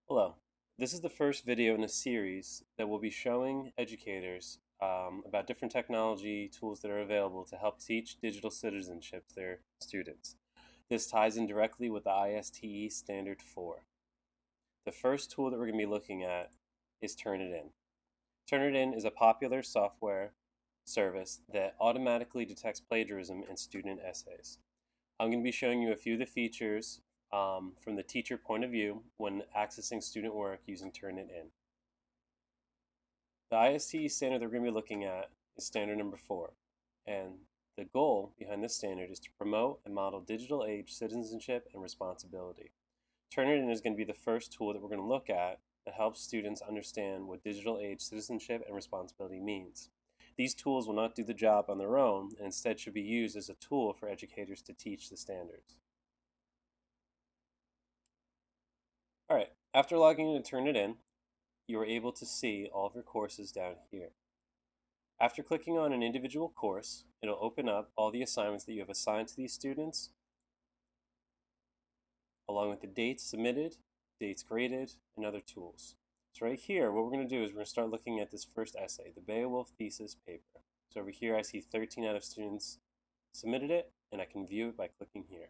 Hello. This is the first video in a series that will be showing educators about different technology tools that are available to help teach digital citizenship to their students. This ties in directly with the ISTE Standard 4. The first tool that we're going to be looking at is Turnitin. Turnitin is a popular software service that automatically detects plagiarism in student essays. I'm going to be showing you a few of the features from the teacher point of view when accessing student work using Turnitin. The ISTE standard that we're going to be looking at is standard number 4, and the goal behind this standard is to promote and model digital age citizenship and responsibility. Turnitin is going to be the first tool that we're going to look at that helps students understand what digital age citizenship and responsibility means. These tools will not do the job on their own and instead should be used as a tool for educators to teach the standards. Alright, after logging in and Turnitin, you are able to see all of your courses down here. After clicking on an individual course, it'll open up all the assignments that you have assigned to these students, along with the dates submitted, dates graded, and other tools. So right here, what we're going to do is we're going to start looking at this first essay, the Beowulf thesis paper. So over here I see 13 out of students submitted it, and I can view it by clicking here.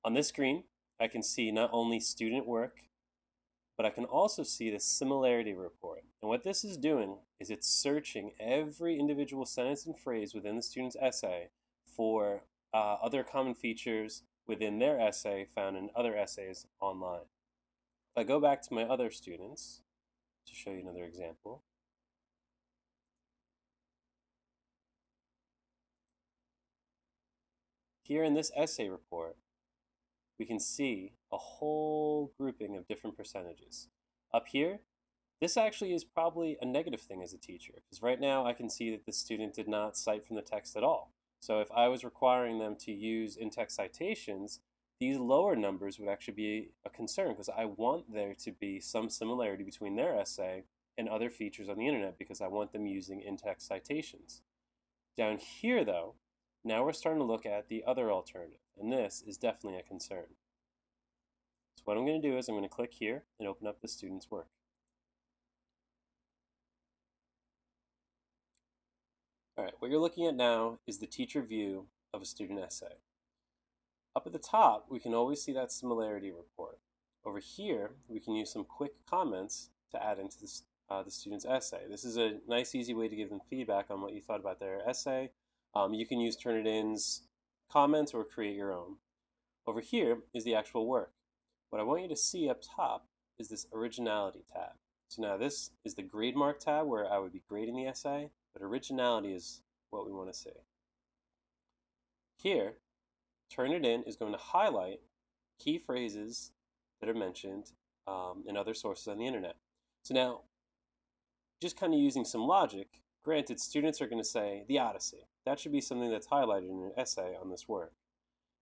On this screen, I can see not only student work, but I can also see the similarity report. And what this is doing is it's searching every individual sentence and phrase within the student's essay for other common features within their essay found in other essays online. If I go back to my other students to show you another example, here in this essay report, we can see a whole grouping of different percentages. Up here, this actually is probably a negative thing as a teacher, because right now I can see that the student did not cite from the text at all. So if I was requiring them to use in-text citations, these lower numbers would actually be a concern, because I want there to be some similarity between their essay and other features on the internet, because I want them using in-text citations. Down here, though, now we're starting to look at the other alternative, and this is definitely a concern. So what I'm going to do is I'm going to click here and open up the student's work. Alright, what you're looking at now is the teacher view of a student essay. Up at the top, we can always see that similarity report. Over here, we can use some quick comments to add into the student's essay. This is a nice, easy way to give them feedback on what you thought about their essay. You can use Turnitin's comments or create your own. Over here is the actual work. What I want you to see up top is this originality tab. So now this is the Grademark tab where I would be grading the essay, but originality is what we want to see. Here, Turnitin is going to highlight key phrases that are mentioned in other sources on the internet. So now, just kind of using some logic, granted, students are going to say the Odyssey. That should be something that's highlighted in an essay on this work.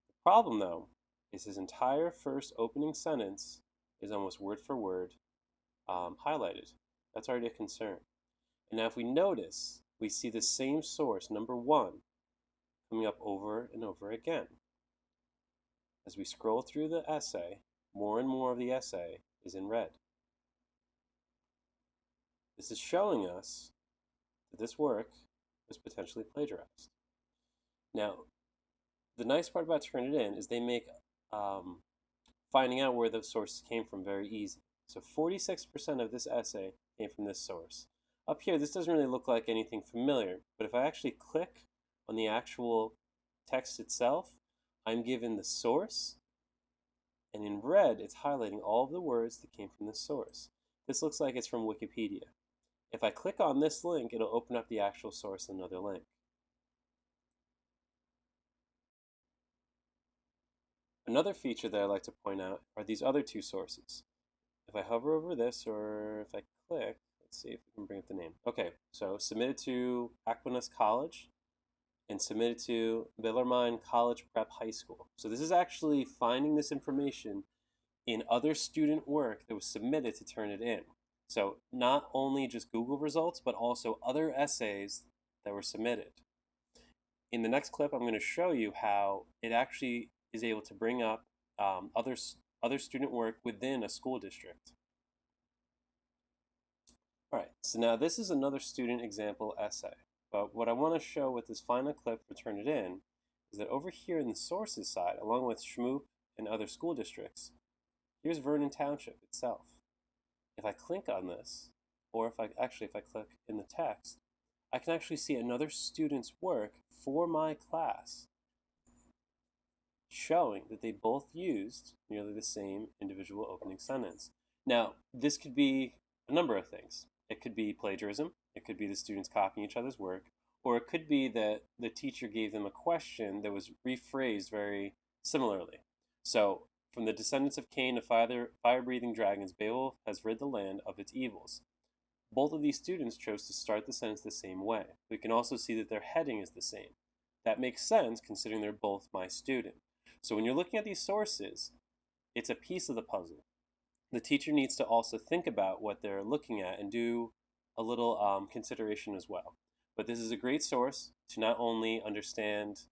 The problem, though, is his entire first opening sentence is almost word for word highlighted. That's already a concern. And now if we notice, we see the same source, number 1, coming up over and over again. As we scroll through the essay, more and more of the essay is in red. This is showing us that this work was potentially plagiarized. Now, the nice part about Turnitin is they make finding out where the source came from very easy. So 46% of this essay came from this source. Up here, this doesn't really look like anything familiar, but if I actually click on the actual text itself, I'm given the source, and in red, it's highlighting all of the words that came from this source. This looks like it's from Wikipedia. If I click on this link, it'll open up the actual source in another link. Another feature that I like to point out are these other two sources. If I hover over this, or if I click, let's see if we can bring up the name. Okay, so submitted to Aquinas College and submitted to Bellarmine College Prep High School. So this is actually finding this information in other student work that was submitted to Turnitin. So not only just Google results, but also other essays that were submitted. In the next clip, I'm going to show you how it actually is able to bring up other student work within a school district. All right, so now this is another student example essay. But what I want to show with this final clip for Turnitin is that over here in the sources side, along with Schmoop and other school districts, here's Vernon Township itself. If I click on this, or if I click in the text, I can actually see another student's work for my class, showing that they both used nearly the same individual opening sentence. Now, this could be a number of things. It could be plagiarism, it could be the students copying each other's work, or it could be that the teacher gave them a question that was rephrased very similarly. So, from the descendants of Cain to fire-breathing dragons, Beowulf has rid the land of its evils. Both of these students chose to start the sentence the same way. We can also see that their heading is the same. That makes sense considering they're both my student. So when you're looking at these sources, it's a piece of the puzzle. The teacher needs to also think about what they're looking at and do a little consideration as well. But this is a great source to not only understand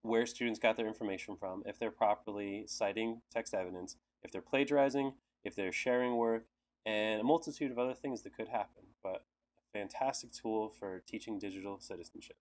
where students got their information from, if they're properly citing text evidence, if they're plagiarizing, if they're sharing work, and a multitude of other things that could happen. But a fantastic tool for teaching digital citizenship.